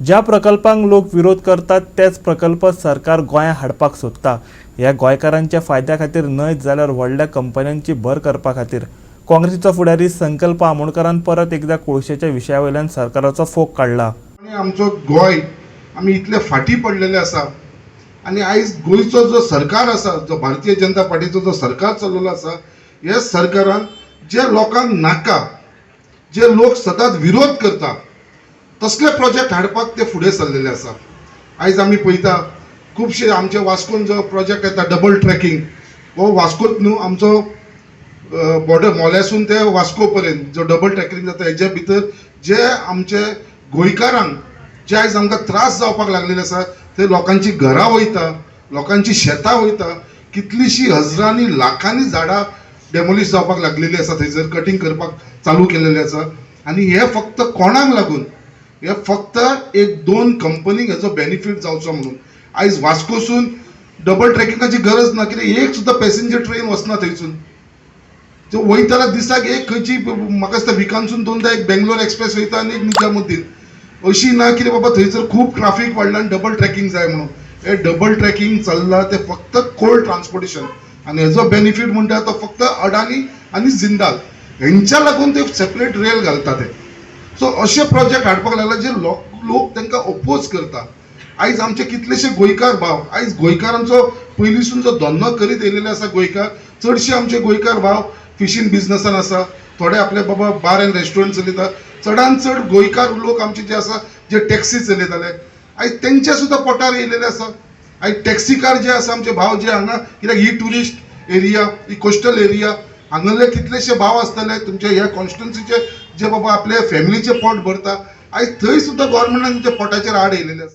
ज्या प्रकल्पांक लोक विरोध करतात तेच प्रकल्प सरकार गोंया हाडपाक सोदता। ह्या गोंयकारांच्या फायद्या खातीर न्हय जाल्यार व्हडल्या कंपन्यांची भर करपा खातीर काँग्रेसीचो फुडारी संकल्प आमोणकरान परत एकदा कोळशाच्या विशया वयल्यान सरकाराचो फोग काढला। आमचो गोंय आमी इतले फाटी पडलेले आसा आनी आयज गोंयचो जो सरकार आसा, जो भारतीय जनता पार्टीचो जो सरकार चललेलो आसा, ह्या सरकारान जे लोकांक नाका, जे लोक सदांच विरोध करता तसले प्रोजेक्ट हाडपाक ते फुडें सरलेले आसा। आयज आमी पळयता खुबशे आमचे वास्कोन जो प्रोजेक्ट येता डबल ट्रॅकिंग, हो वास्कोत न्हू आमचो बॉर्डर मोल्यासून ते वास्को पर्यंत जो डबल ट्रॅकिंग जाता हेजे भितर जे आमचे गोंयकारांक जे आयज आमकां त्रास जावपाक लागलेले आसा, ते लोकांची घरां वयता, लोकांची शेतां वयता, कितलीशीं हजारांनी लाखांनी झाडां डेमोलिश जावपाक लागलेली आसा, थंयसर कटिंग करपाक चालू केलेले आसा। आनी हे फक्त कोणाक लागून? हे फक्त एक दोन कंपनीक हेजो बेनिफीट जावचो म्हणून। आयज वास्कोसून डबल ट्रॅकिंगाची गरज ना, कित्याक एक सुद्दां पॅसेंजर ट्रेन वचना थंयसून। जो वयताना दिसाक एक खंयची म्हाका दिसता विकानसून दोनदा एक बेंगलोर एक्सप्रेस वयता आनी एक निजामुद्दीन, अशी ना कितें बाबा थंयसर खूब ट्राफीक वाडला आनी डबल ट्रॅकिंग जाय म्हणून। हे डबल ट्रॅकिंग चल्ला ते फक्त कोल्ड ट्रान्सपोर्टेशन आनी हेजो बेनिफीट म्हणटा तो फक्त अडानी आनी जिंदाल हेंच्या लागून ते सेपरेट रेल घालता ते। सो असे प्रोजेक्ट हाडपाक लागला जे लोक तांकां ओपोज करता। आयज आमचे कितलेशे गोंयकार भाव, आयज गोंयकारांचो पयलींसून जो धंदो करीत येयलेले आसा गोंयकार, चडशे आमचे गोंयकार भाव फिशींग बिजनसान आसा, थोडे आपले बाबा बार एंड रेस्टॉरंट चलयता। चडांत चड गोंयकार लोक आमचे जे आसा जे टॅक्सी चलयताले, आयज तेंच्या सुद्दां पोटार येयलेले आसा। आयज टॅक्सीकार जे आसा आमचे भाव जे हांगा, कित्याक ही ट्युरिस्ट एरिया, ही कोस्टल एरिया, हांगाले कितलेशे भाव आसतले तुमचे ह्या कॉन्स्टिट्युन्सीचे जे बाबा आपले फॅमिलीचे पोट भरता, आयज थंय सुद्दां गव्हर्मेंटान तुमच्या पोटाचेर आड येयलेले आसा।